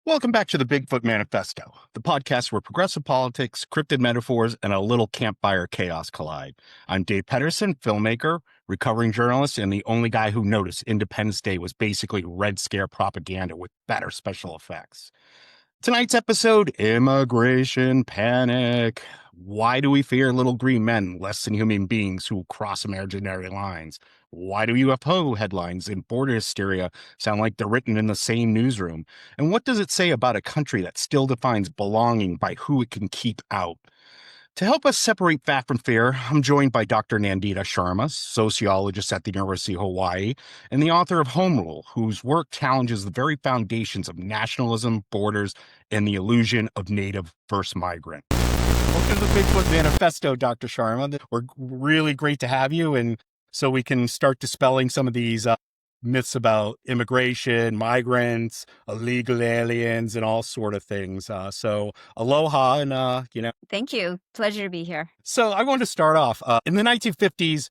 Welcome back to the Bigfoot Manifesto, the podcast where progressive politics, cryptid metaphors, and a little campfire chaos collide. I'm Dave Pedersen, filmmaker, recovering journalist, and the only guy who noticed Independence Day was basically Red Scare propaganda with better special effects. Tonight's episode, Immigration Panic. Why do we fear little green men less than human beings who cross imaginary lines? Why do UFO headlines and border hysteria sound like they're written in the same newsroom? And what does it say about a country that still defines belonging by who it can keep out? To help us separate fact from fear, I'm joined by Dr. Nandita Sharma, sociologist at the University of Hawaii, and the author of Home Rule, whose work challenges the very foundations of nationalism, borders, and the illusion of native versus migrant. Welcome to the Bigfoot Manifesto, Dr. Sharma. We're really great to have you, and so we can start dispelling some of these myths about immigration, migrants, illegal aliens, and all sort of things. So aloha, and Thank you. Pleasure to be here. So I want to start off. In the 1950s,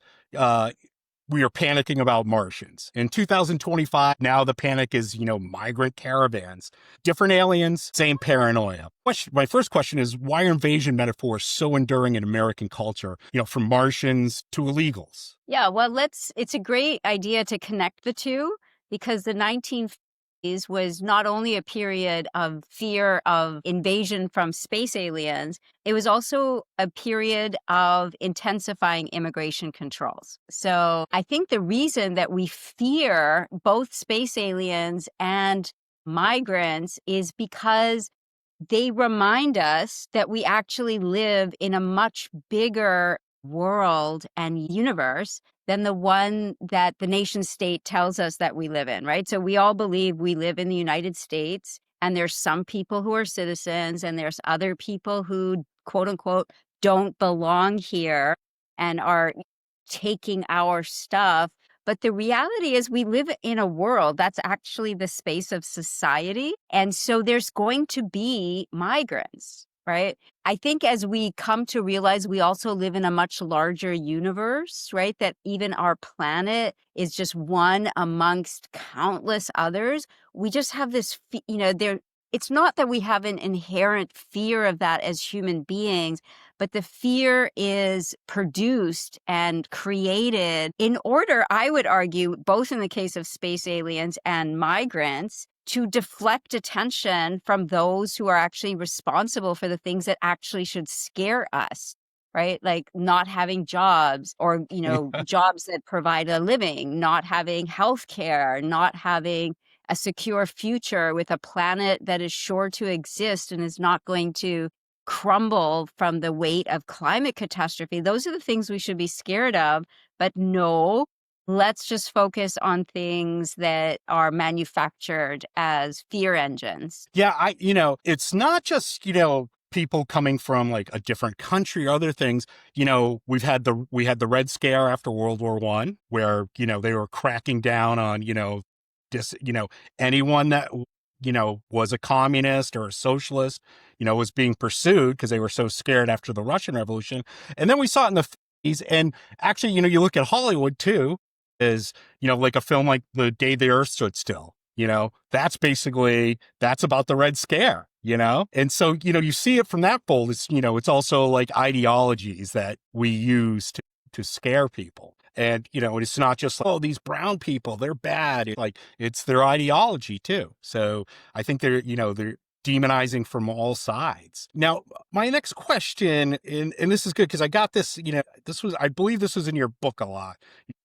we were panicking about Martians. In 2025, now the panic is, migrant caravans, different aliens, same paranoia. My first question is, why are invasion metaphors so enduring in American culture, from Martians to illegals? Yeah, well, it's a great idea to connect the two because the 1950s was not only a period of fear of invasion from space aliens, it was also a period of intensifying immigration controls. So I think the reason that we fear both space aliens and migrants is because they remind us that we actually live in a much bigger world and universe than the one that the nation state tells us that we live in, right? So we all believe we live in the United States, and there's some people who are citizens, and there's other people who, quote unquote, don't belong here and are taking our stuff. But the reality is we live in a world that's actually the space of society. And so there's going to be migrants, right? I think as we come to realize we also live in a much larger universe, right? That even our planet is just one amongst countless others. We just have this, it's not that we have an inherent fear of that as human beings, but the fear is produced and created in order, I would argue, both in the case of space aliens and migrants, to deflect attention from those who are actually responsible for the things that actually should scare us, right? Like not having jobs or, jobs that provide a living, not having health care, not having a secure future with a planet that is sure to exist and is not going to crumble from the weight of climate catastrophe. Those are the things we should be scared of. But no, let's just focus on things that are manufactured as fear engines. Yeah, it's not just, people coming from like a different country or other things. We had the Red Scare after World War I, where, they were cracking down on, anyone that, was a communist or a socialist, was being pursued because they were so scared after the Russian Revolution. And then we saw it in the 50s. And actually, you look at Hollywood too, is, like a film like The Day the Earth Stood Still, that's about the Red Scare, And so, you see it from that fold. It's also like ideologies that we use to scare people. And, it's not just, these brown people, they're bad. It's their ideology too. So I think they're demonizing from all sides. Now, my next question, and this is good because I got this, I believe this was in your book a lot.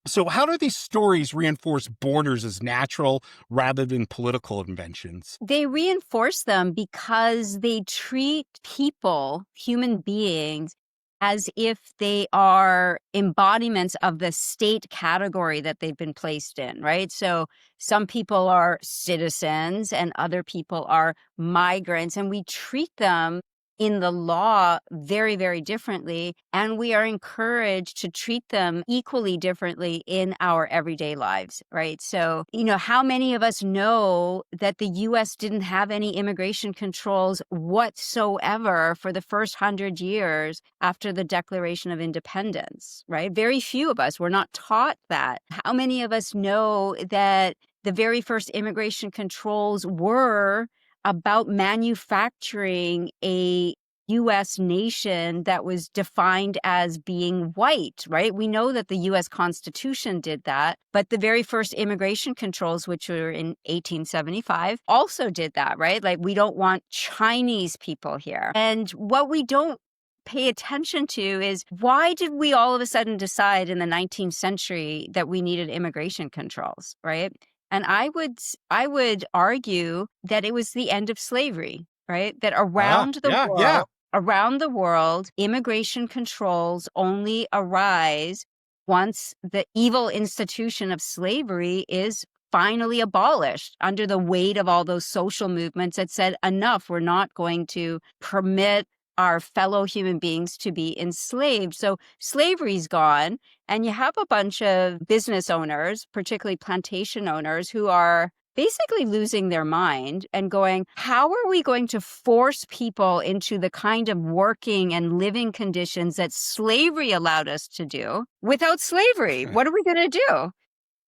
So how do these stories reinforce borders as natural rather than political inventions? They reinforce them because they treat people, human beings, as if they are embodiments of the state category that they've been placed in, right? So some people are citizens and other people are migrants, and we treat them in the law very, very differently. And we are encouraged to treat them equally differently in our everyday lives, right? So, how many of us know that the U.S. didn't have any immigration controls whatsoever for the first 100 years after the Declaration of Independence, right? Very few of us were not taught that. How many of us know that the very first immigration controls were about manufacturing a U.S. nation that was defined as being white, right? We know that the U.S. Constitution did that, but the very first immigration controls, which were in 1875, also did that, right? Like, we don't want Chinese people here. And what we don't pay attention to is, why did we all of a sudden decide in the 19th century that we needed immigration controls, right? And I would argue that it was the end of slavery, right? That Yeah. around the world, immigration controls only arise once the evil institution of slavery is finally abolished under the weight of all those social movements that said, enough, we're not going to permit our fellow human beings to be enslaved. So slavery's gone, and you have a bunch of business owners, particularly plantation owners, who are basically losing their mind and going, how are we going to force people into the kind of working and living conditions that slavery allowed us to do without slavery? What are we going to do?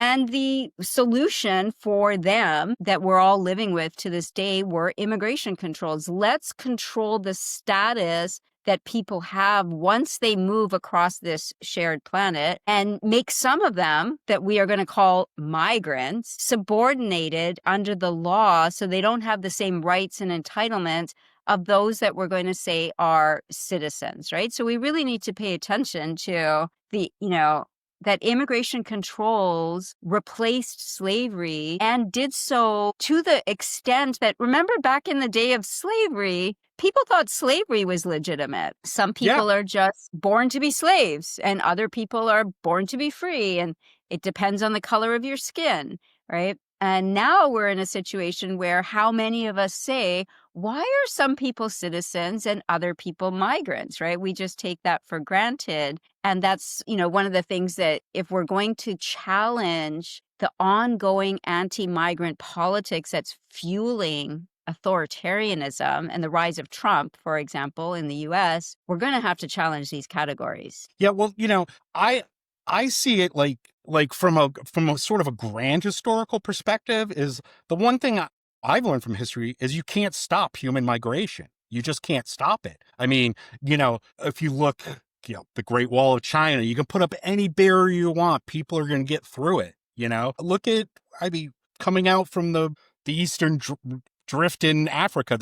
And the solution for them that we're all living with to this day were immigration controls. Let's control the status that people have once they move across this shared planet, and make some of them, that we are going to call migrants, subordinated under the law so they don't have the same rights and entitlements of those that we're going to say are citizens, right? So we really need to pay attention to that immigration controls replaced slavery, and did so to the extent that, remember, back in the day of slavery, people thought slavery was legitimate. Some people are just born to be slaves, and other people are born to be free, and it depends on the color of your skin, right? And now we're in a situation where how many of us say, why are some people citizens and other people migrants, right? We just take that for granted. And that's, one of the things that, if we're going to challenge the ongoing anti-migrant politics that's fueling authoritarianism and the rise of Trump, for example, in the US, we're going to have to challenge these categories. Yeah, well, I see it like from a sort of a grand historical perspective. Is the one thing I've learned from history is you can't stop human migration. You just can't stop it. I mean, if you look, the Great Wall of China, you can put up any barrier you want. People are going to get through it. Look at, coming out from the Eastern Drift in Africa.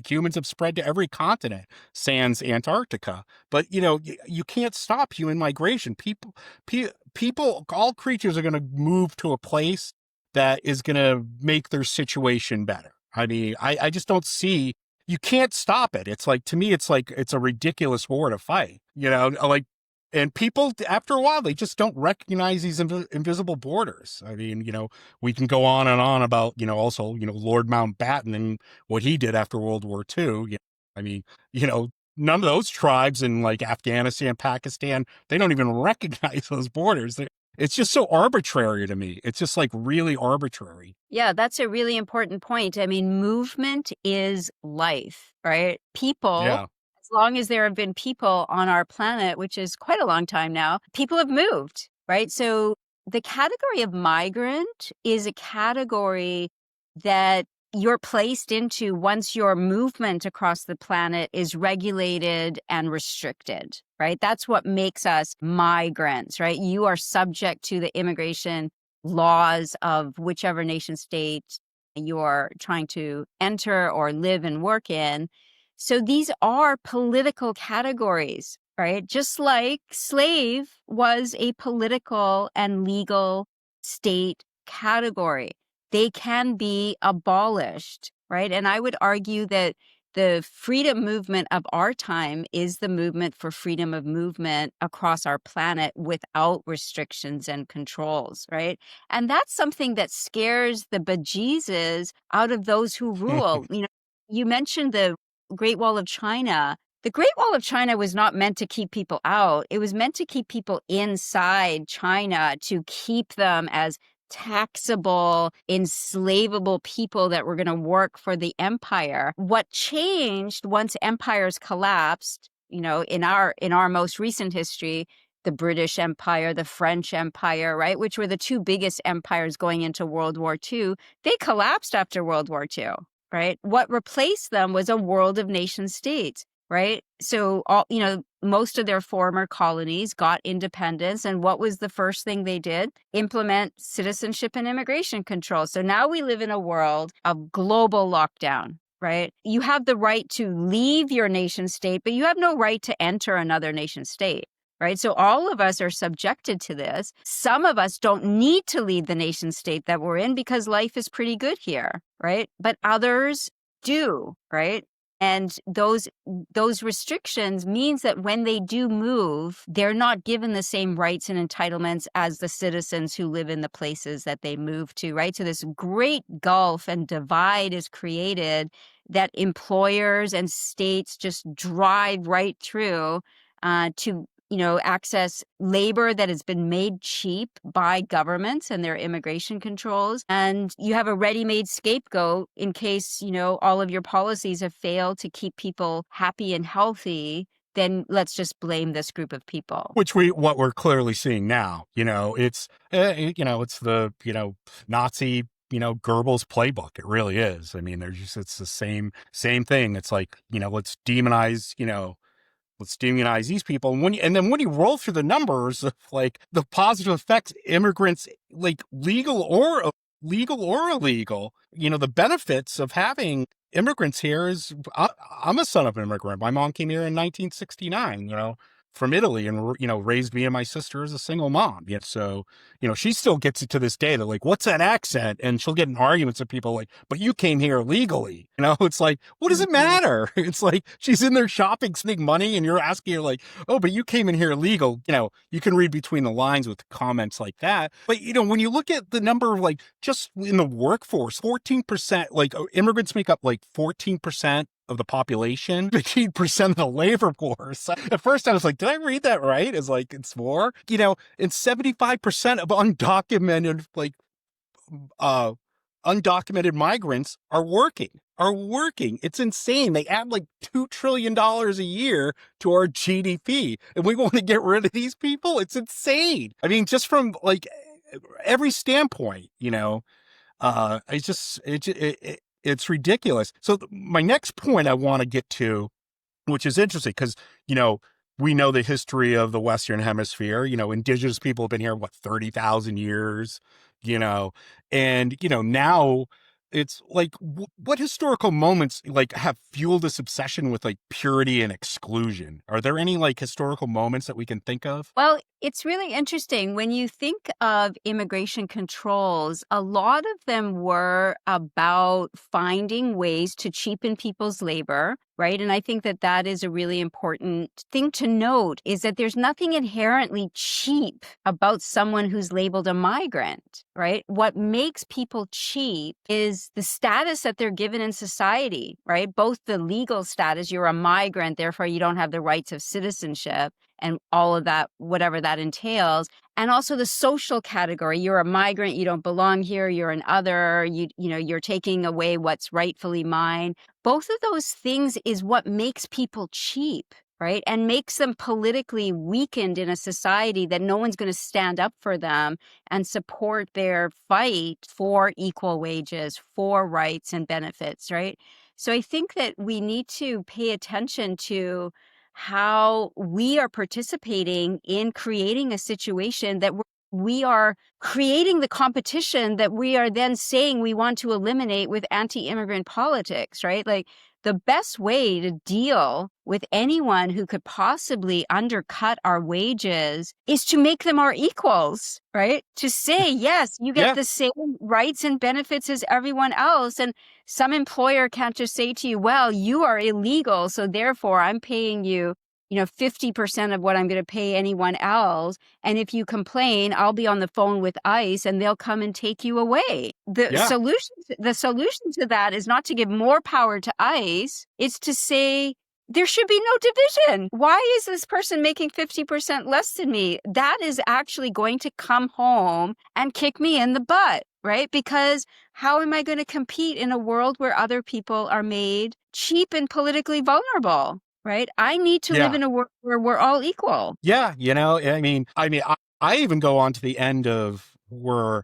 Humans have spread to every continent, sans Antarctica. But, you can't stop human migration. People, all creatures are going to move to a place that is going to make their situation better. I mean, I just don't see, you can't stop it. It's like, to me, it's a ridiculous war to fight, and people, after a while, they just don't recognize these invisible borders. I mean, we can go on and on about, also, Lord Mountbatten and what he did after World War II. I mean, none of those tribes in like Afghanistan, Pakistan, they don't even recognize those borders. It's just so arbitrary to me. It's just like really arbitrary. Yeah, that's a really important point. I mean, movement is life, right? People, as long as there have been people on our planet, which is quite a long time now, people have moved, right? So the category of migrant is a category that you're placed into once your movement across the planet is regulated and restricted, right? That's what makes us migrants, right? You are subject to the immigration laws of whichever nation state you're trying to enter or live and work in. So these are political categories, right? Just like slave was a political and legal state category. They can be abolished, right? And I would argue that the freedom movement of our time is the movement for freedom of movement across our planet without restrictions and controls, right? And that's something that scares the bejesus out of those who rule. You mentioned the Great Wall of China. The Great Wall of China was not meant to keep people out. It was meant to keep people inside China, to keep them as taxable, enslavable people that were going to work for the empire. What changed once empires collapsed, in our most recent history, the British Empire, the French Empire, right, which were the two biggest empires going into World War II, they collapsed after World War II. right? What replaced them was a world of nation states, right? So all, most of their former colonies got independence. And what was the first thing they did? Implement citizenship and immigration control. So now we live in a world of global lockdown, right? You have the right to leave your nation state, but you have no right to enter another nation state. Right. So all of us are subjected to this. Some of us don't need to leave the nation state that we're in because life is pretty good here. Right. But others do. Right. And those restrictions means that when they do move, they're not given the same rights and entitlements as the citizens who live in the places that they move to. Right. So this great gulf and divide is created that employers and states just drive right through to access labor that has been made cheap by governments and their immigration controls. And you have a ready-made scapegoat in case, all of your policies have failed to keep people happy and healthy. Then let's just blame this group of people. What we're clearly seeing now, it's the, Nazi, Goebbels playbook. It really is. I mean, it's the same thing. It's like, let's demonize these people. And then when you roll through the numbers of like the positive effects immigrants, like legal or illegal, the benefits of having immigrants here is I'm a son of an immigrant. My mom came here in 1969, from Italy and, raised me and my sister as a single mom. Yet, so, she still gets it to this day. They're like, what's that accent? And she'll get in arguments with people like, but you came here legally. It's like, what does it matter? It's like, she's in there shopping, spending money, and you're asking her like, oh, but you came in here illegal. You can read between the lines with comments like that. But, when you look at the number of like, just in the workforce, 14%, like immigrants make up like 14% of the population, 15% of the labor force. At first I was like, did I read that right? It's like, it's more, and 75% of undocumented migrants are working. It's insane. They add like $2 trillion a year to our GDP. And we want to get rid of these people? It's insane. I mean, just from like every standpoint, it's ridiculous. So my next point I want to get to, which is interesting because, we know the history of the Western Hemisphere. Indigenous people have been here, 30,000 years, and, now it's like, what historical moments like have fueled this obsession with like purity and exclusion? Are there any like historical moments that we can think of? Well, it's really interesting. When you think of immigration controls, a lot of them were about finding ways to cheapen people's labor, right? And I think that that is a really important thing to note, is that there's nothing inherently cheap about someone who's labeled a migrant, right? What makes people cheap is the status that they're given in society, right? Both the legal status, you're a migrant, therefore you don't have the rights of citizenship, and all of that, whatever that entails. And also the social category. You're a migrant, you don't belong here, you're an other, you're taking away what's rightfully mine. Both of those things is what makes people cheap, right? And makes them politically weakened in a society that no one's going to stand up for them and support their fight for equal wages, for rights and benefits, right? So I think that we need to pay attention to how we are participating in creating a situation that we are creating the competition that we are then saying we want to eliminate with anti-immigrant politics, right? Like the best way to deal with anyone who could possibly undercut our wages is to make them our equals, right? To say, yes, you get the same rights and benefits as everyone else. And some employer can't just say to you, well, you are illegal, so therefore I'm paying you 50% of what I'm going to pay anyone else. And if you complain, I'll be on the phone with ICE and they'll come and take you away. The solution to that is not to give more power to ICE. It's to say, there should be no division. Why is this person making 50% less than me? That is actually going to come home and kick me in the butt, right? Because how am I going to compete in a world where other people are made cheap and politically vulnerable? Right. I need to live in a world where we're all equal. Yeah. I even go on to the end of where,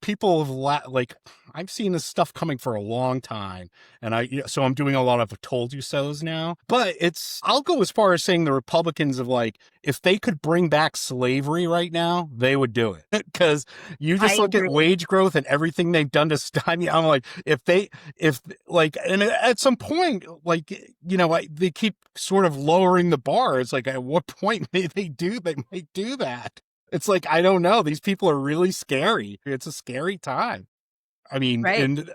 people have like, I've seen this stuff coming for a long time. And so I'm doing a lot of told you so's now, but I'll go as far as saying the Republicans have like, if they could bring back slavery right now, they would do it. Because you I just look at agree. wage growth and everything they've done to stymie. I'm like, and at some point, like, they keep sort of lowering the bar. It's like, at what point may they might do that? It's like, I don't know. These people are really scary. It's a scary time. I mean, Right. and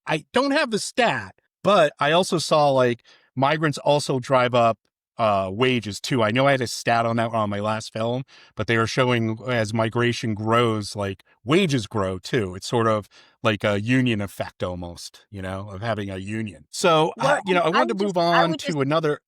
I don't have the stat, but I also saw like migrants also drive up wages too. I know I had a stat on that on my last film, but they were showing as migration grows, like wages grow too. It's sort of like a union effect almost, of having a union. So, Well, and I wanted to move I on would just, to another.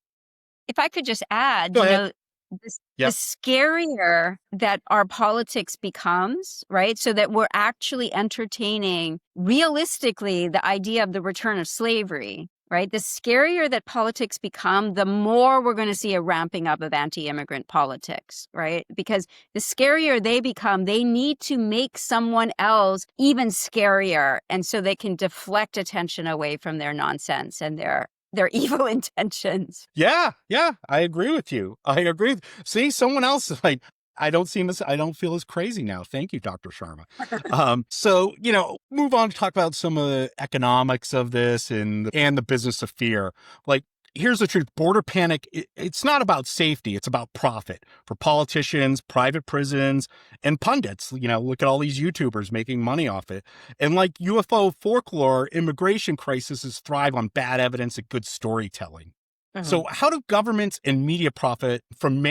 if I could just add, Go ahead. the Yep. scarier that our politics becomes, right? So that we're actually entertaining realistically the idea of the return of slavery, right? The scarier that politics become, the more we're going to see a ramping up of anti-immigrant politics, right? Because the scarier they become, they need to make someone else even scarier. And so they can deflect attention away from their nonsense and their evil intentions. Yeah, I agree with you. I agree. See, someone else is like, I don't feel as crazy now. Thank you, Dr. Sharma. So, move on to talk about some of the economics of this and the business of fear. Like, here's the truth. Border panic, it's not about safety. It's about profit for politicians, private prisons, and pundits. Look at all these YouTubers making money off it. And like UFO folklore, immigration crises thrive on bad evidence and good storytelling. Mhm. So how do governments and media profit from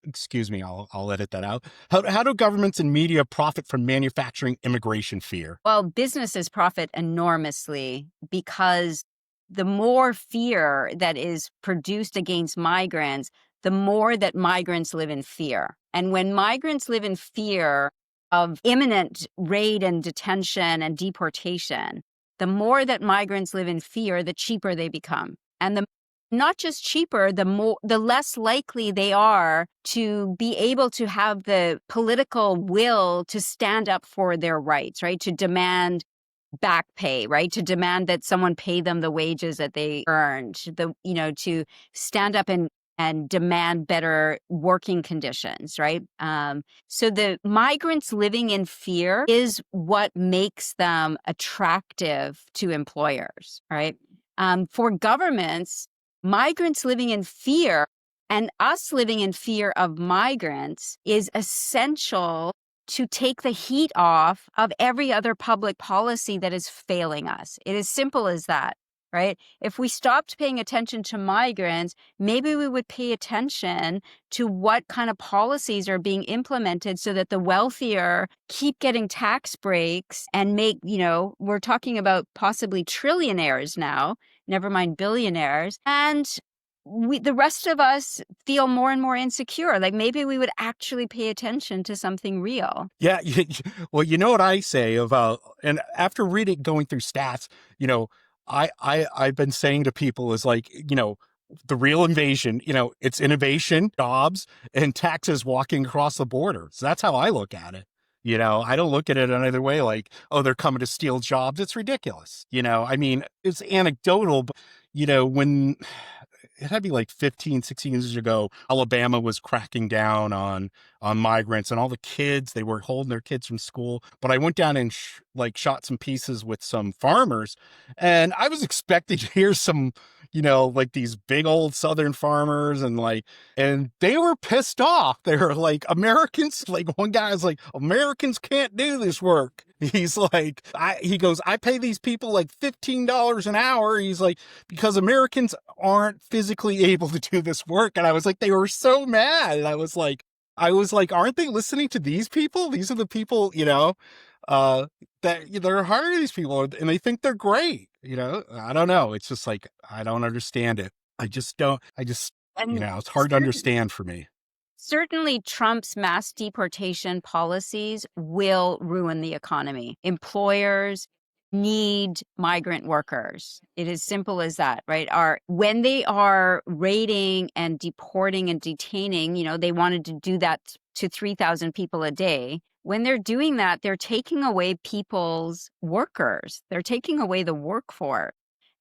excuse me, I'll edit that out. How do governments and media profit from manufacturing immigration fear? Well, businesses profit enormously because the more fear that is produced against migrants, the more that migrants live in fear. And when migrants live in fear of imminent raid and detention and deportation, the more that migrants live in fear, the cheaper they become. And not just cheaper, the less likely they are to be able to have the political will to stand up for their rights, right? To demand back pay, right? To demand that someone pay them the wages that they earned, to stand up and demand better working conditions, right? So the migrants living in fear is what makes them attractive to employers, right? For governments, migrants living in fear and us living in fear of migrants is essential to take the heat off of every other public policy that is failing us. It is simple as that, right? If we stopped paying attention to migrants, maybe we would pay attention to what kind of policies are being implemented so that the wealthier keep getting tax breaks and we're talking about possibly trillionaires now, never mind billionaires. And the rest of us feel more and more insecure. Like maybe we would actually pay attention to something real. Yeah. Well, you know what I say about, and after going through stats, I've been saying to people is like, the real invasion, it's innovation, jobs, and taxes walking across the border. So that's how I look at it. I don't look at it another way like, oh, they're coming to steal jobs. It's ridiculous. I mean, it's anecdotal, but, when it had to be like 15, 16 years ago, Alabama was cracking down on migrants and all the kids, they were holding their kids from school. But I went down and shot some pieces with some farmers, and I was expecting to hear some, like these big old Southern farmers and they were pissed off. They were like, Americans, like one guy was like, Americans can't do this work. He's like, he goes, I pay these people like $15 an hour. He's like, because Americans aren't physically able to do this work. And I was like, they were so mad. And I was like, aren't they listening to these people? These are the people, that they're hiring these people and they think they're great. I don't know. It's just like, I don't understand it. And it's hard to understand for me. certainly Trump's mass deportation policies will ruin the economy. Employers, need migrant workers. It is simple as that, right? When they are raiding and deporting and detaining, they wanted to do that to 3,000 people a day. When they're doing that, they're taking away people's workers. They're taking away the workforce.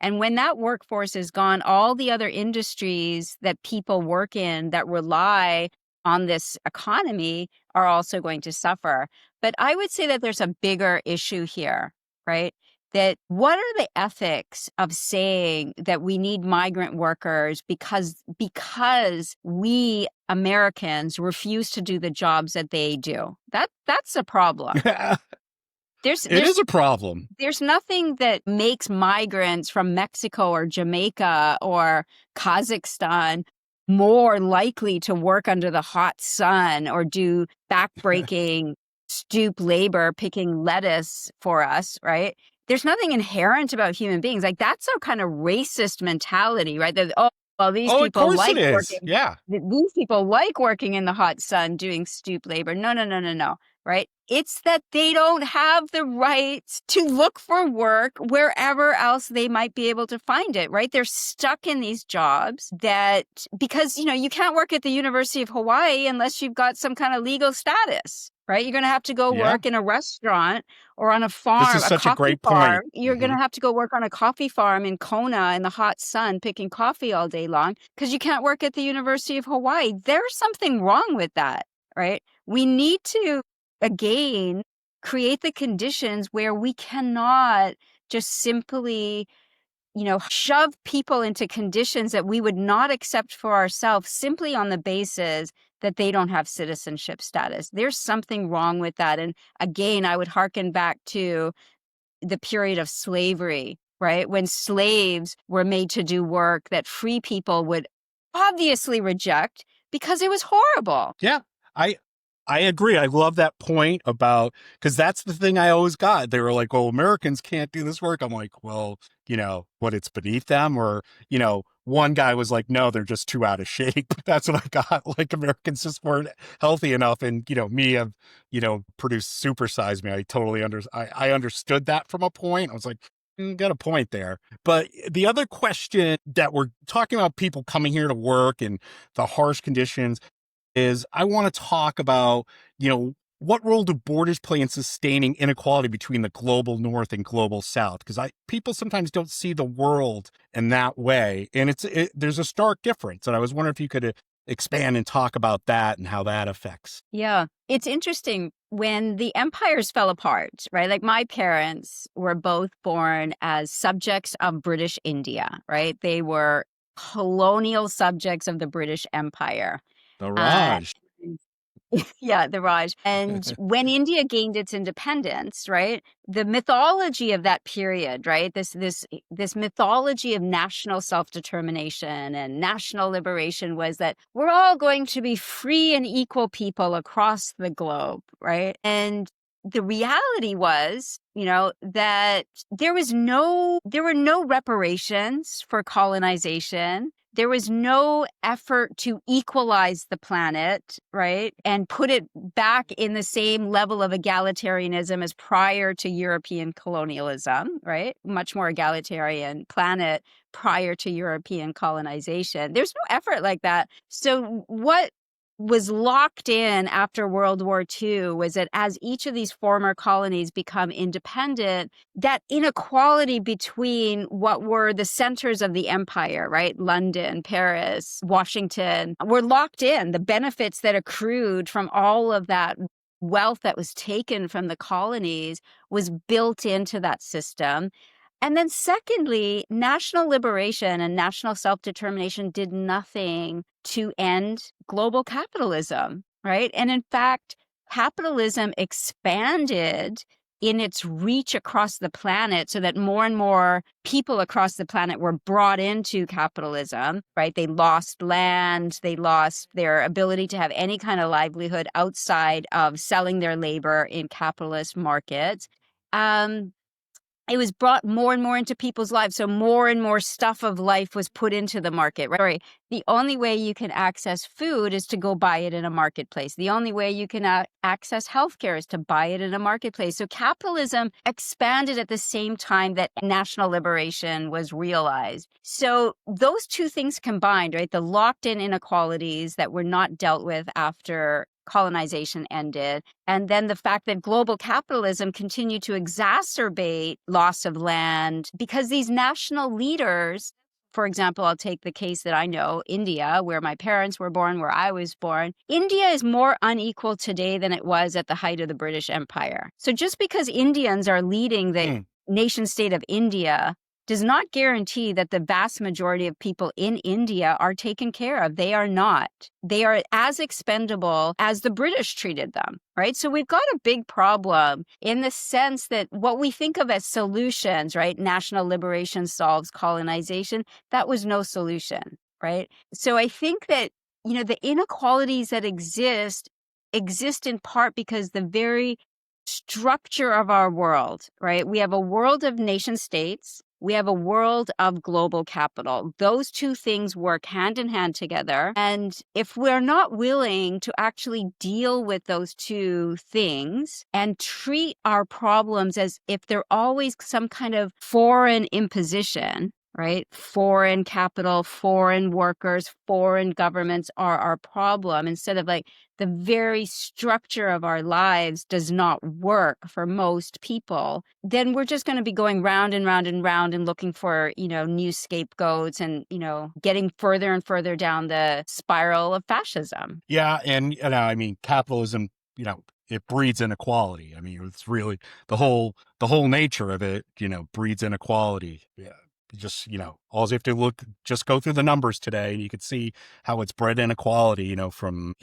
And when that workforce is gone, all the other industries that people work in that rely on this economy are also going to suffer. But I would say that there's a bigger issue here, right? That what are the ethics of saying that we need migrant workers because we Americans refuse to do the jobs that they do? That's a problem. It is a problem. There's nothing that makes migrants from Mexico or Jamaica or Kazakhstan more likely to work under the hot sun or do backbreaking stoop labor picking lettuce for us, right? There's nothing inherent about human beings. Like, that's a kind of racist mentality, right? That, these Of people course like it is. working. Yeah. These people like working in the hot sun doing stoop labor. No. Right? It's that they don't have the rights to look for work wherever else they might be able to find it, right? They're stuck in these jobs because, you can't work at the University of Hawaii unless you've got some kind of legal status, right? You're going to have to go work in a restaurant or on a farm, This is such a great farm. point. You're going to have to go work on a coffee farm in Kona in the hot sun picking coffee all day long because you can't work at the University of Hawaii. There's something wrong with that, right? We need to again, create the conditions where we cannot just simply, shove people into conditions that we would not accept for ourselves simply on the basis that they don't have citizenship status. There's something wrong with that. And again, I would hearken back to the period of slavery, right? When slaves were made to do work that free people would obviously reject because it was horrible. Yeah. I agree. I love that point about, because that's the thing I always got. They were like, well, Americans can't do this work. I'm like, well, what, it's beneath them? Or, one guy was like, no, they're just too out of shape. That's what I got. Like, Americans just weren't healthy enough. And, me, have, produced supersize me. I totally I understood that from a point. I was like, got a point there. But the other question that we're talking about, people coming here to work and the harsh conditions, is I want to talk about, what role do borders play in sustaining inequality between the global north and global south? Because people sometimes don't see the world in that way. And there's a stark difference. And I was wondering if you could expand and talk about that and how that affects. Yeah, it's interesting. When the empires fell apart, right? Like, my parents were both born as subjects of British India, right? They were colonial subjects of the British Empire. The Uh, Raj. yeah, the Raj. And when India gained its independence, right, the mythology of that period, right, this mythology of national self-determination and national liberation was that we're all going to be free and equal people across the globe, right? And the reality was, that there were no reparations for colonization. There was no effort to equalize the planet, right? And put it back in the same level of egalitarianism as prior to European colonialism, right? Much more egalitarian planet prior to European colonization. There's no effort like that. So what was locked in after World War II was that as each of these former colonies become independent, that inequality between what were the centers of the empire, right? London, Paris, Washington, were locked in. The benefits that accrued from all of that wealth that was taken from the colonies was built into that system. And then secondly, national liberation and national self-determination did nothing to end global capitalism, right? And in fact, capitalism expanded in its reach across the planet so that more and more people across the planet were brought into capitalism, right? They lost land, they lost their ability to have any kind of livelihood outside of selling their labor in capitalist markets. it was brought more and more into people's lives. So more and more stuff of life was put into the market, right? The only way you can access food is to go buy it in a marketplace. The only way you can access healthcare is to buy it in a marketplace. So capitalism expanded at the same time that national liberation was realized. So those two things combined, right? The locked in inequalities that were not dealt with after colonization ended, and then the fact that global capitalism continued to exacerbate loss of land because these national leaders, for example, I'll take the case that I know, India, where my parents were born, where I was born. India is more unequal today than it was at the height of the British Empire. So just because Indians are leading the nation state of India does not guarantee that the vast majority of people in India are taken care of. They are not. They are as expendable as the British treated them, right? So we've got a big problem in the sense that what we think of as solutions, right? National liberation solves colonization. That was no solution, right? So I think that, the inequalities that exist in part because the very structure of our world, right? We have a world of nation states. We have a world of global capital. Those two things work hand in hand together. And if we're not willing to actually deal with those two things and treat our problems as if they're always some kind of foreign imposition, right? Foreign capital, foreign workers, foreign governments are our problem, instead of like the very structure of our lives does not work for most people, then we're just going to be going round and round and round and looking for, new scapegoats and, getting further and further down the spiral of fascism. Yeah. And, capitalism, it breeds inequality. I mean, it's really the whole nature of it, breeds inequality. Yeah. Just, all you have to just go through the numbers today, and you could see how it's bred inequality, from,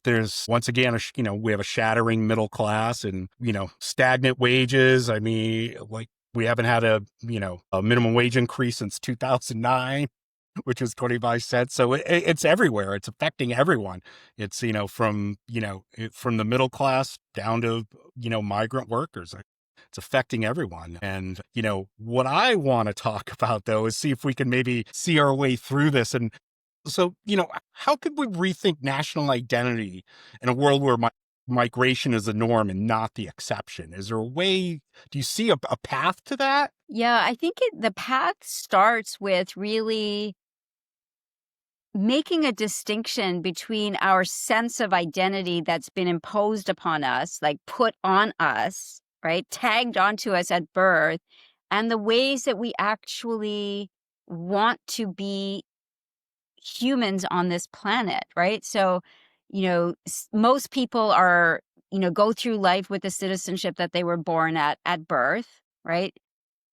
there's once again, we have a shattering middle class and, stagnant wages. I mean, like we haven't had a minimum wage increase since 2009, which was 25 cents. So it's everywhere. It's affecting everyone. It's, from the middle class down to, migrant workers. It's affecting everyone. And, what I want to talk about, though, is see if we can maybe see our way through this. And so, how could we rethink national identity in a world where migration is the norm and not the exception? Is there a way? Do you see a path to that? Yeah, I think the path starts with really making a distinction between our sense of identity that's been imposed upon us, like put on us, right, tagged onto us at birth, and the ways that we actually want to be humans on this planet, right? So, most people are, go through life with the citizenship that they were born at birth, right?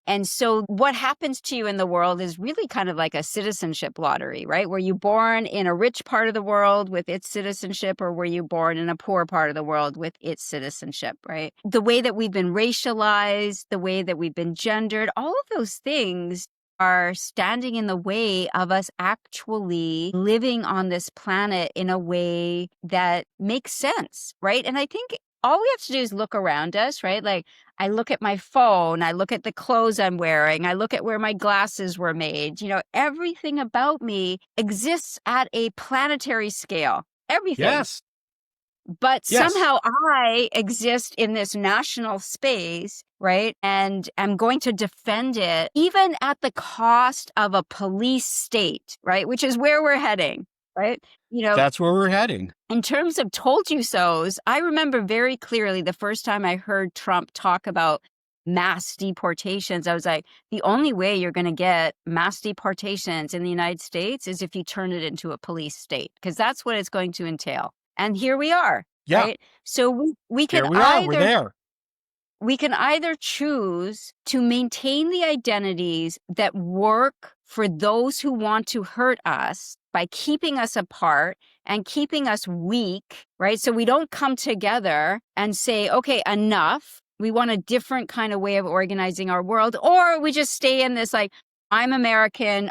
And so what happens to you in the world is really kind of like a citizenship lottery, right? Were you born in a rich part of the world with its citizenship, or were you born in a poor part of the world with its citizenship, right? The way that we've been racialized, the way that we've been gendered, all of those things are standing in the way of us actually living on this planet in a way that makes sense, right? And I think all we have to do is look around us, right? Like I look at my phone, I look at the clothes I'm wearing, I look at where my glasses were made. Everything about me exists at a planetary scale. Everything. Yes. But Yes. somehow I exist in this national space, right? And I'm going to defend it, even at the cost of a police state, right? Which is where we're heading, right? That's where we're heading. In terms of told you so's, I remember very clearly the first time I heard Trump talk about mass deportations. I was like, the only way you're going to get mass deportations in the United States is if you turn it into a police state, because that's what it's going to entail. And here we are, Yeah. right? So we can Here we are. We're there. We can either choose to maintain the identities that work for those who want to hurt us by keeping us apart and keeping us weak, right? So we don't come together and say, okay, enough. We want a different kind of way of organizing our world. Or we just stay in this, like, I'm American,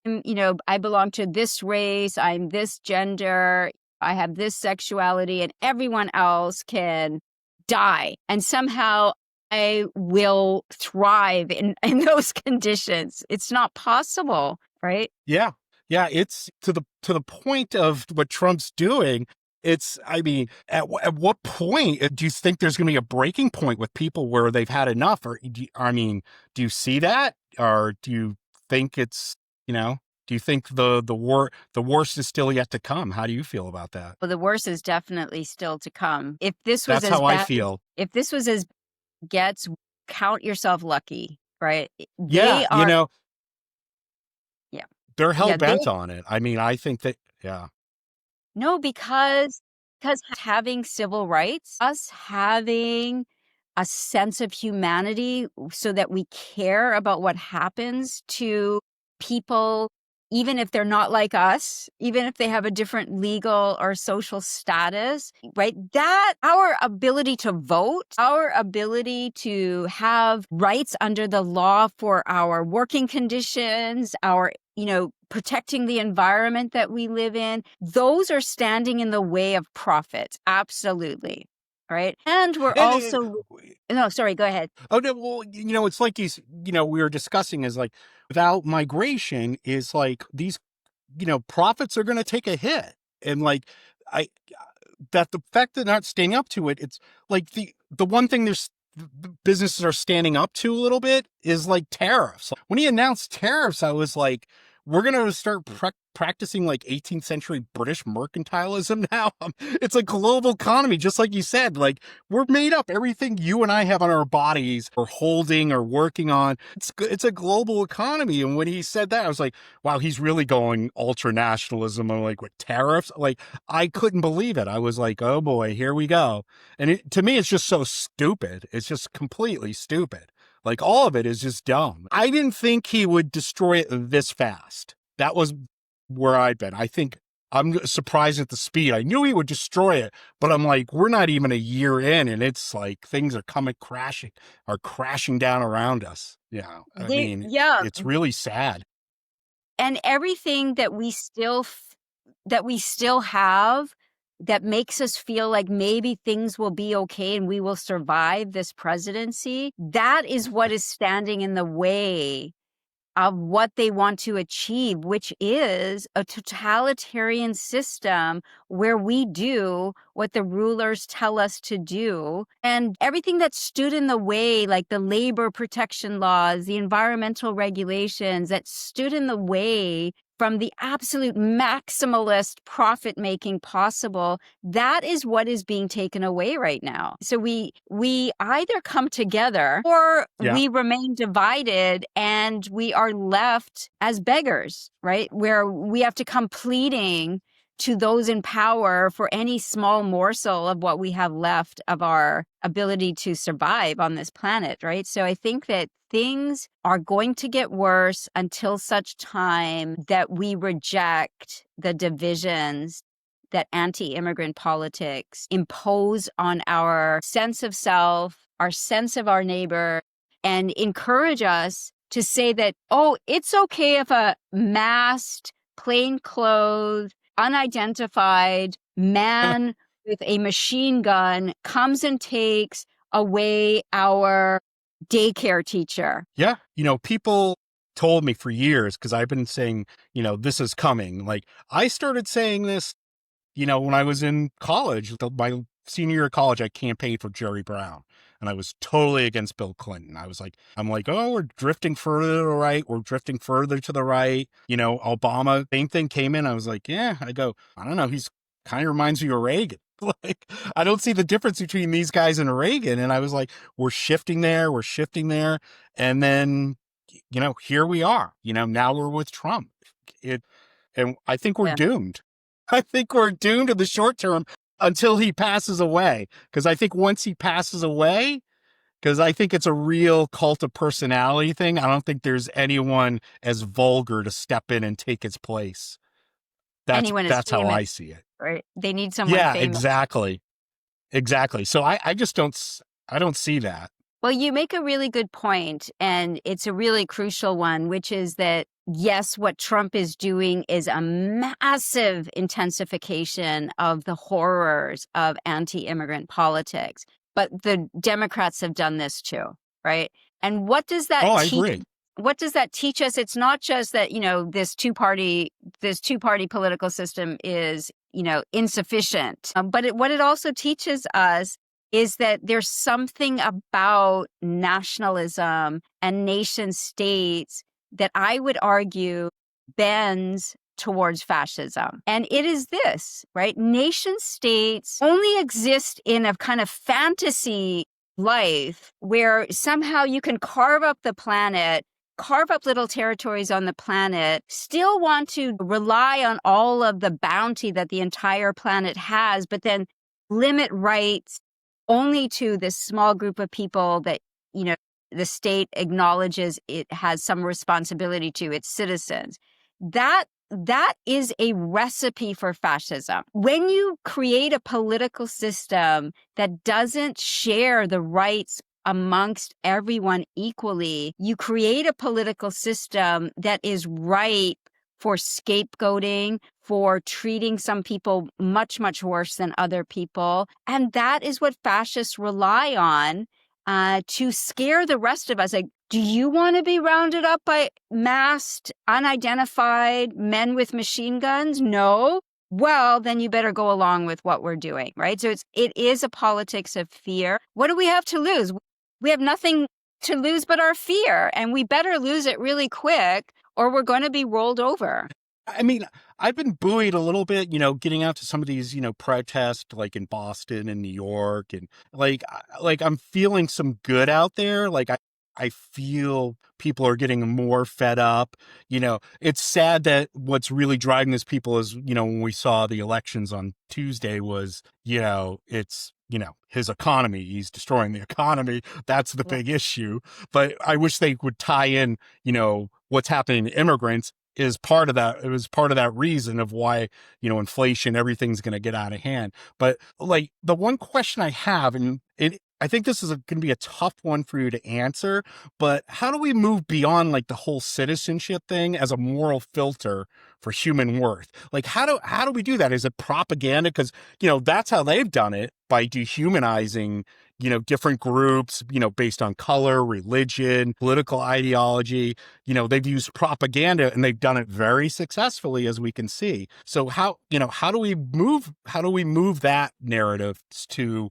I belong to this race, I'm this gender, I have this sexuality, and everyone else can die. And somehow I will thrive in those conditions. It's not possible, right? Yeah. Yeah, it's to the point of what Trump's doing. It's, I mean, at what point do you think there's going to be a breaking point with people where they've had enough? Or I mean, do you see that, or do you think it's, do you think the worst is still yet to come? How do you feel about that? Well, the worst is definitely still to come. If this was That's as how I bad, feel. if this was as gets, count yourself lucky, right? Yeah, They are, yeah, they're hell yeah, they bent on it. I mean, I think that, yeah. no, because having civil rights, us having a sense of humanity so that we care about what happens to people, even if they're not like us, even if they have a different legal or social status, right? That our ability to vote, our ability to have rights under the law for our working conditions, our, protecting the environment that we live in, those are standing in the way of profit. Absolutely. Right. And we're And also, no, sorry, go ahead. oh no, well, it's like we were discussing is like without migration is like these, profits are going to take a hit, and like I that the fact that they're not standing up to it, it's like the one thing the businesses are standing up to a little bit is like tariffs. When he announced tariffs, I was like, we're going to start practicing like 18th century British mercantilism now. It's a global economy, just like you said. Like, we're made up. Everything you and I have on our bodies or holding or working on, it's a global economy. And when he said that, I was like, wow, he's really going ultra nationalism. I'm like, with tariffs? Like, I couldn't believe it. I was like, oh boy, here we go. And to me, it's just so stupid. It's just completely stupid. Like, all of it is just dumb. I didn't think he would destroy it this fast. That was where I'd been. I think I'm surprised at the speed. I knew he would destroy it, but I'm like, we're not even a year in, and it's like things are crashing down around us. Yeah. I mean, Yeah. it's really sad. And everything that we still have that makes us feel like maybe things will be okay and we will survive this presidency, that is what is standing in the way of what they want to achieve, which is a totalitarian system where we do what the rulers tell us to do. And everything that stood in the way, like the labor protection laws, the environmental regulations that stood in the way from the absolute maximalist profit making possible, that is what is being taken away right now. So we either come together or Yeah. we remain divided and we are left as beggars, right? Where we have to come pleading to those in power for any small morsel of what we have left of our ability to survive on this planet, right? So I think that things are going to get worse until such time that we reject the divisions that anti-immigrant politics impose on our sense of self, our sense of our neighbor, and encourage us to say that, oh, it's okay if a masked, plainclothes, unidentified man with a machine gun comes and takes away our daycare teacher. Yeah. People told me for years, because I've been saying, this is coming. Like, I started saying this, when I was in college. My senior year of college, I campaigned for Jerry Brown, and I was totally against Bill Clinton. I'm like, oh, we're drifting further to the right. We're drifting further to the right. Obama, same thing came in. I was like, yeah, I don't know. He's kind of reminds me of Reagan. Like, I don't see the difference between these guys and Reagan. And I was like, we're shifting there. And then, here we are, now we're with Trump. And I think we're doomed. I think we're doomed in the short term until he passes away. Because I think once he passes away, because I think it's a real cult of personality thing, I don't think there's anyone as vulgar to step in and take his place. That's how I see it. Right? They need someone famous. Exactly. So I just don't see that. Well, you make a really good point, and it's a really crucial one, which is that, yes, what Trump is doing is a massive intensification of the horrors of anti-immigrant politics. but the Democrats have done this too, right? And what does that Oh, I teach? agree. What does that teach us? It's not just that, this two-party political system is, insufficient. But what it also teaches us is that there's something about nationalism and nation states that I would argue bends towards fascism. And it is this, right? Nation states only exist in a kind of fantasy life where somehow you can carve up the planet, carve up little territories on the planet, still want to rely on all of the bounty that the entire planet has, but then limit rights only to this small group of people that, the state acknowledges it has some responsibility to its citizens. That is a recipe for fascism. When you create a political system that doesn't share the rights amongst everyone equally, you create a political system that is ripe for scapegoating, for treating some people much, much worse than other people. And that is what fascists rely on to scare the rest of us. Like, do you want to be rounded up by masked, unidentified men with machine guns? No. Well, then you better go along with what we're doing, right? So it is a politics of fear. What do we have to lose? We have nothing to lose but our fear, and we better lose it really quick or we're going to be rolled over. I mean, I've been buoyed a little bit, getting out to some of these, protests like in Boston and New York, and like I'm feeling some good out there. Like I feel people are getting more fed up. It's sad that what's really driving this people is, when we saw the elections on Tuesday was, it's, his economy. He's destroying the economy. That's the big issue. But I wish they would tie in, what's happening to immigrants is part of that. It was part of that reason of why, inflation, everything's going to get out of hand. But like the one question I have, and I think this is going to be a tough one for you to answer, but how do we move beyond like the whole citizenship thing as a moral filter for human worth? Like, how do we do that? Is it propaganda? Because, that's how they've done it, by dehumanizing, different groups, based on color, religion, political ideology. They've used propaganda and they've done it very successfully, as we can see. So how do we move that narrative to,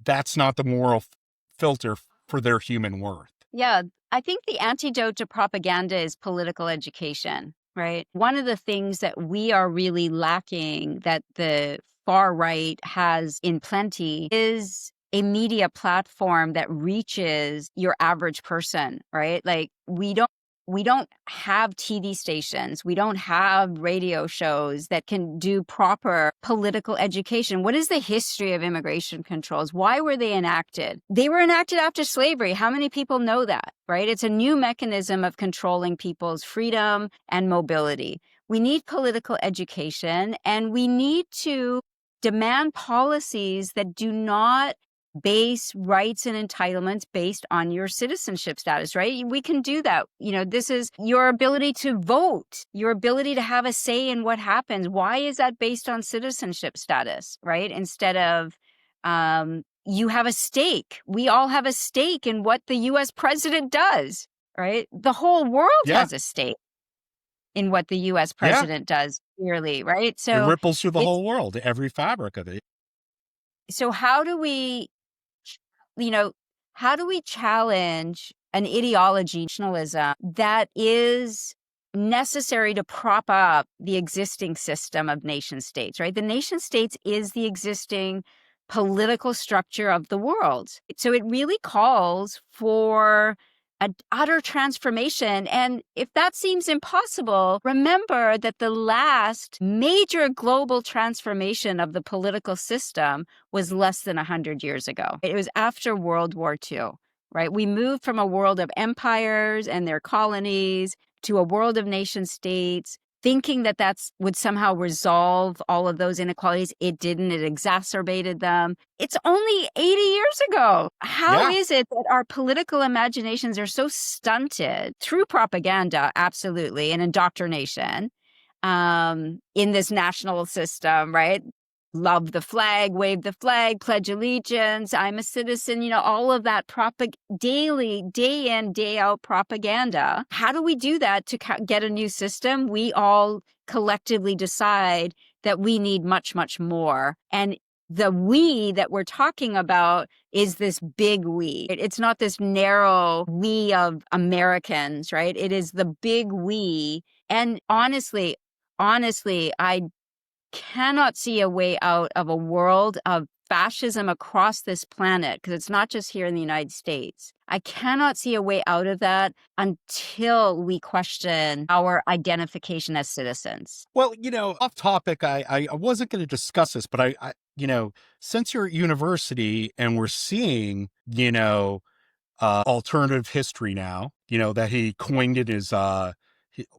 that's not the moral filter for their human worth? Yeah, I think the antidote to propaganda is political education, right? One of the things that we are really lacking, that the far right has in plenty, is a media platform that reaches your average person, right? Like we don't have TV stations. We don't have radio shows that can do proper political education. What is the history of immigration controls? Why were they enacted? They were enacted after slavery. How many people know that, right? It's a new mechanism of controlling people's freedom and mobility. We need political education, and we need to demand policies that do not base rights and entitlements based on your citizenship status, right? We can do that. This is your ability to vote, your ability to have a say in what happens. Why is that based on citizenship status, right? Instead of you have a stake. We all have a stake in what the U.S. president does, right? The whole world has a stake in what the U.S. president does, clearly, right? So it ripples through the whole world, every fabric of it. So how do we challenge an ideology, nationalism, that is necessary to prop up the existing system of nation states, right? The nation states is the existing political structure of the world. So it really calls for an utter transformation. And if that seems impossible, remember that the last major global transformation of the political system was less than 100 years ago. It was after World War II, right? We moved from a world of empires and their colonies to a world of nation states, thinking that would somehow resolve all of those inequalities. It didn't. It exacerbated them. It's only 80 years ago. How is it that our political imaginations are so stunted through propaganda, absolutely, and indoctrination in this national system, right? love the flag, wave the flag, pledge allegiance, I'm a citizen, all of that daily, day in, day out propaganda. How do we do that to get a new system? We all collectively decide that we need much, much more. And the we that we're talking about is this big we. It's not this narrow we of Americans, right? It is the big we. And honestly, I cannot see a way out of a world of fascism across this planet, because it's not just here in the United States. I cannot see a way out of that until we question our identification as citizens. Well, off topic, I wasn't going to discuss this, but since you're at university and we're seeing, alternative history now, that he coined it as,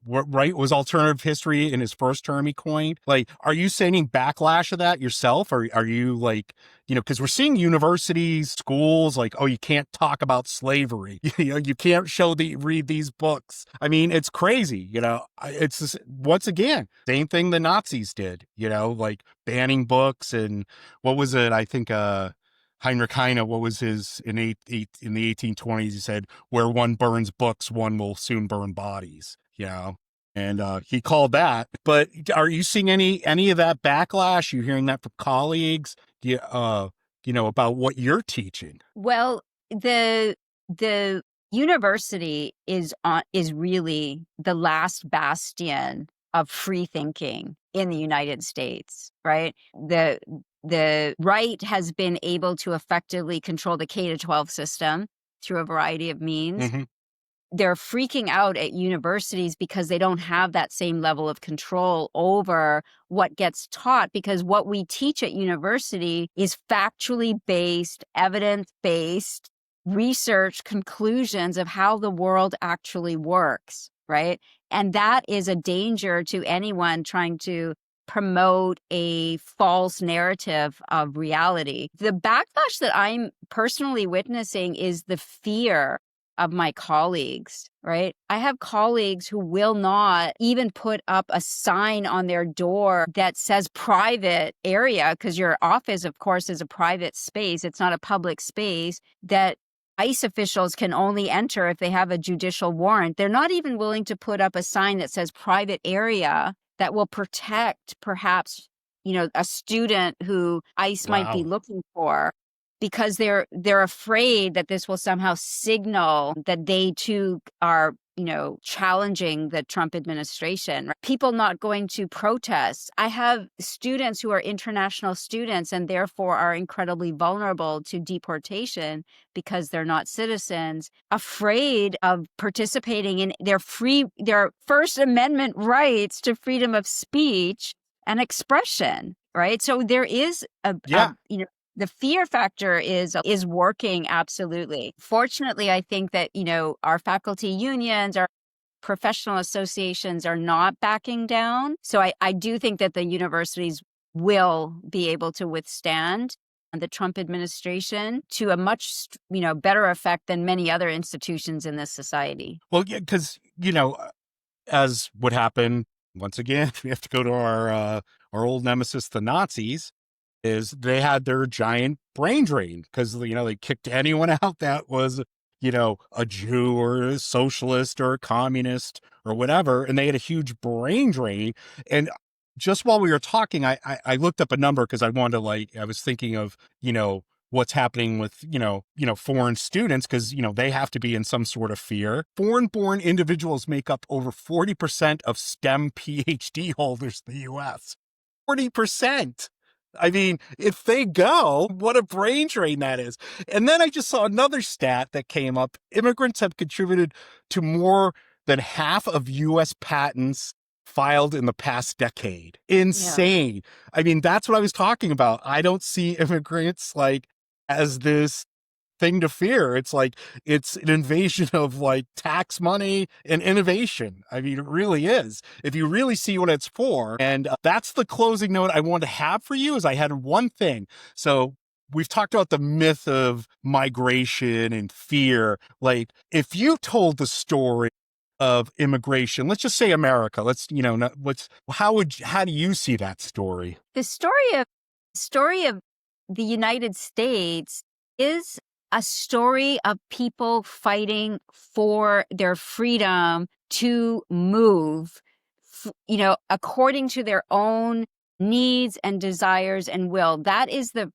right? Was alternative history in his first term he coined? Like, are you seeing any backlash of that yourself? Or are you like, because we're seeing universities, schools, like, oh, you can't talk about slavery. You can't read these books. I mean, it's crazy, it's just, once again, same thing the Nazis did, like banning books. And what was it? I think, Heinrich Heine, what was his, in the 1820s, he said, where one burns books, one will soon burn bodies, and he called that. But are you seeing any of that backlash? You hearing that from colleagues, about what you're teaching? Well, the university is really the last bastion of free thinking in the United States, right? The right has been able to effectively control the K-12 system through a variety of means. Mm-hmm. They're freaking out at universities because they don't have that same level of control over what gets taught, because what we teach at university is factually based, evidence-based research conclusions of how the world actually works, right? And that is a danger to anyone trying to promote a false narrative of reality. The backlash that I'm personally witnessing is the fear of my colleagues, right? I have colleagues who will not even put up a sign on their door that says private area, because your office, of course, is a private space. It's not a public space that ICE officials can only enter if they have a judicial warrant. They're not even willing to put up a sign that says private area that will protect perhaps, a student who ICE might be looking for, because they're afraid that this will somehow signal that they too are, challenging the Trump administration. People not going to protest. I have students who are international students and therefore are incredibly vulnerable to deportation because they're not citizens, afraid of participating in their First Amendment rights to freedom of speech and expression, right? So there is the fear factor is working, absolutely. Fortunately, I think that, our faculty unions, our professional associations are not backing down. So I do think that the universities will be able to withstand the Trump administration to a much, better effect than many other institutions in this society. Well, yeah, because, as would happen, once again, we have to go to our old nemesis, the Nazis. Is they had their giant brain drain because, they kicked anyone out that was, a Jew or a socialist or a communist or whatever. And they had a huge brain drain. And just while we were talking, I looked up a number because I wanted to, I was thinking of, what's happening with, foreign students, because, they have to be in some sort of fear. Foreign-born individuals make up over 40% of STEM PhD holders in the U.S. 40%. I mean, if they go, what a brain drain that is. And then I just saw another stat that came up. Immigrants have contributed to more than half of U.S. patents filed in the past decade. Insane. Yeah. I mean, that's what I was talking about. I don't see immigrants as this thing to fear. It's it's an invasion of tax money and innovation. I mean, it really is, if you really see what it's for. And that's the closing note I wanted to have for you. Is I had one thing. So we've talked about the myth of migration and fear. If you told the story of immigration, let's just say America, how do you see that story? The story of story of the United States is a story of people fighting for their freedom to move, according to their own needs and desires and will. That is the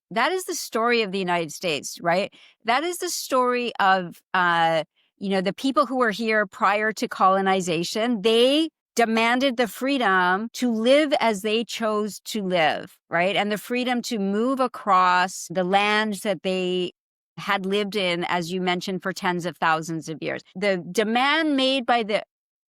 story of the United States, right? That is the story of the people who were here prior to colonization. They demanded the freedom to live as they chose to live, right? And the freedom to move across the lands that they had lived in, as you mentioned, for tens of thousands of years. The demand made by the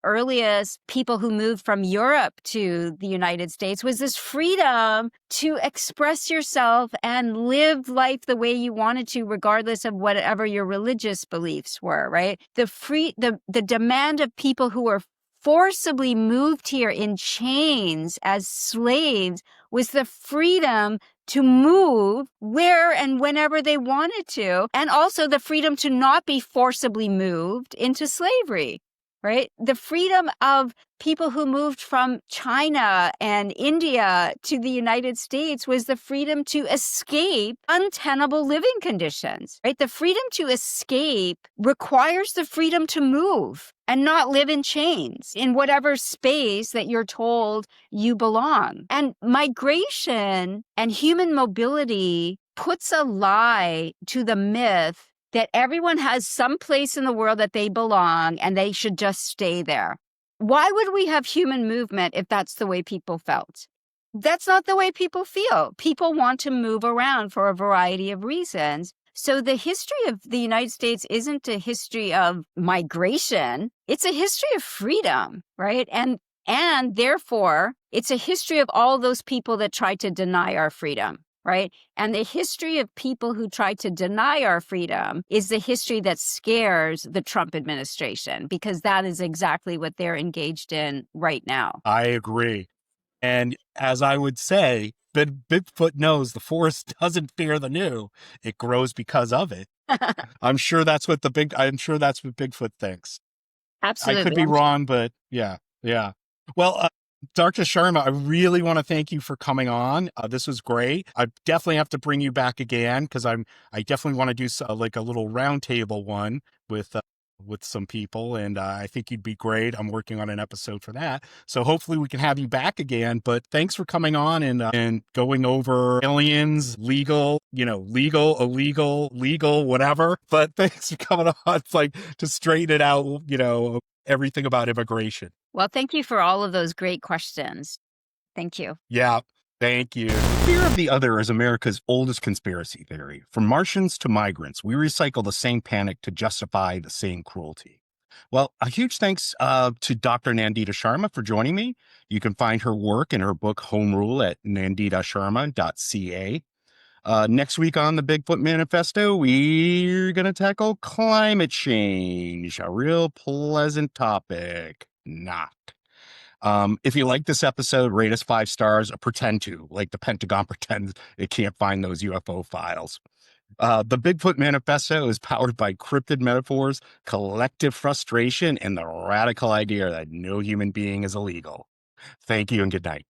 earliest people who moved from Europe to the United States was this freedom to express yourself and live life the way you wanted to, regardless of whatever your religious beliefs were, right? The demand of people who were forcibly moved here in chains as slaves was the freedom to move where and whenever they wanted to, and also the freedom to not be forcibly moved into slavery, right? The freedom of people who moved from China and India to the United States was the freedom to escape untenable living conditions, right? The freedom to escape requires the freedom to move and not live in chains in whatever space that you're told you belong. And migration and human mobility puts a lie to the myth that everyone has some place in the world that they belong and they should just stay there. Why would we have human movement if that's the way people felt? That's not the way people feel. People want to move around for a variety of reasons. So the history of the United States isn't a history of migration. It's a history of freedom, right? And therefore, it's a history of all those people that tried to deny our freedom, right? And the history of people who try to deny our freedom is the history that scares the Trump administration, because that is exactly what they're engaged in right now. I agree. And as I would say, Bigfoot knows the forest doesn't fear the new. It grows because of it. I'm sure that's what Bigfoot thinks. Absolutely. I could be wrong, but yeah. Well, Dr. Sharma, I really want to thank you for coming on. This was great. I definitely have to bring you back again because I definitely want to do like a little roundtable one with some people, and I think you'd be great. I'm working on an episode for that, so hopefully we can have you back again. But thanks for coming on and going over aliens, legal, illegal, whatever. But thanks for coming on, like, to straighten it out, everything about immigration. Well, thank you for all of those great questions. Thank you. Yeah. Thank you. Fear of the other is America's oldest conspiracy theory. From Martians to migrants, we recycle the same panic to justify the same cruelty. Well, a huge thanks to Dr. Nandita Sharma for joining me. You can find her work in her book Home Rule at nanditasharma.ca. Next week on the Bigfoot Manifesto, we're going to tackle climate change, a real pleasant topic. Not. If you like this episode, rate us 5 stars or pretend to, like the Pentagon pretends it can't find those UFO files. The Bigfoot Manifesto is powered by cryptid metaphors, collective frustration, and the radical idea that no human being is illegal. Thank you and good night.